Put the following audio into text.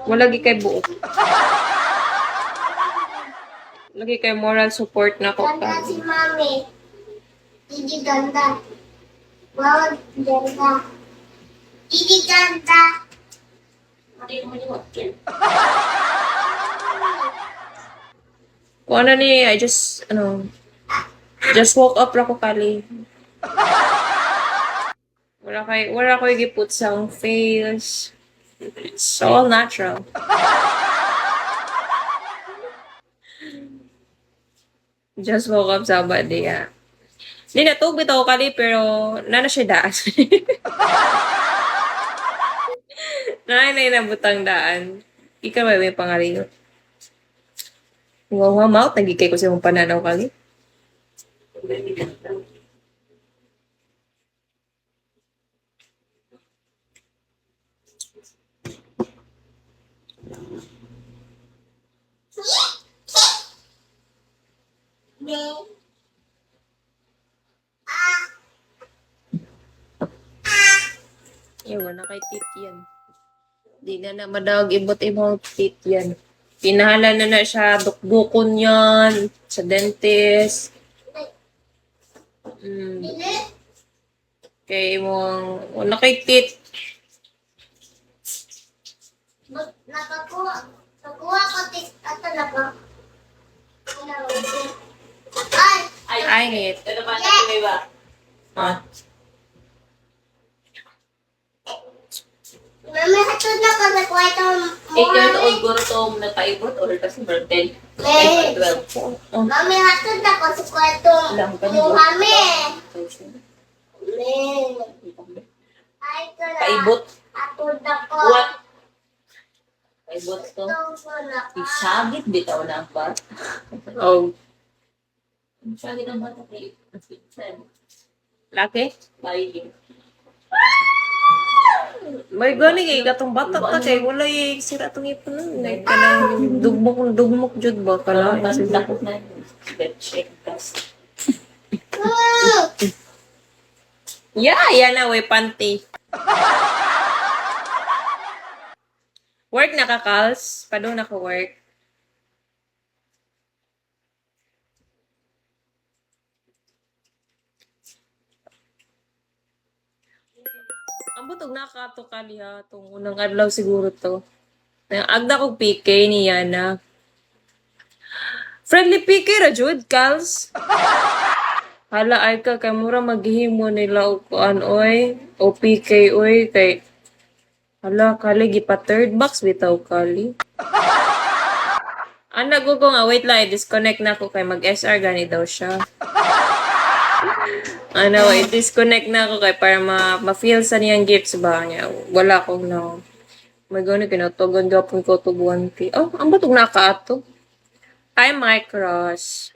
Wala gi kay buot. Lagi kay moral support na ko Ganda ka. si Mami. Gigi ganda. Wow, ganda. Gigi ganda. Kung ano ni, I just, just woke up ra ko kali. Wala ko'y giput sa akong face. It's all natural. Just woke up Sabado, yeah. Di na tubig ako kali, pero nana siya daan. Nana na inabutang daan. Ikaw may pangalingot. Wow, mouth, nagigay ko sa mong pananaw kali. Ne. Ewan na kay tit yan. Di na na madawag ibot-ibang tit yan. Pinahala na siya, dukdukon yan, sa dentist. Dili. Kay mong, wala kay tit. Nakakuha. Nakakuha ko ato na ba? Ay. Ay, ngit. Ito ba natin ba? Ah. Mami, hatod na ko nakuha itong 8 years old guro to nagpaibot or kasi birthday. May. 12. Oh. Mami, hatod na ko sa kwentong Ilang ka na? Muhammad. Men. Ay, ko na. Paibot. Hatod na ko. What? Paibot to. Itong ko na ka. Isagit bitaw na ang bat. Oh. Isagit ang bata kay Laki? Bye. May gani kay katong bata ta kay wala yung sira tong ipon nun. Like, kanang dugmok jud ba Parang kala. takot na yun. Bed check test. Yeah, yan na we panty. Work na ka, Kals? Padong naka-work? Ang butog nakato kaliha tong unang adlaw siguro to. Agda kog PK ni Yana. Friendly PK ra jud, Kals. Hala ay ka kay mura maghihimo nila og kuan oy, o PK oy kay hala kali gipa third box bitaw kali. Ana ko nga wait lang i-disconnect na ako kay mag-SR gani daw siya. Ano, i-disconnect na ako kay para ma-feel sa niyang gifts ba niya. Wala akong na. May gano'n kinatugan gapon ko to 1K. Oh, ang batog nakaato. Hi, my crush.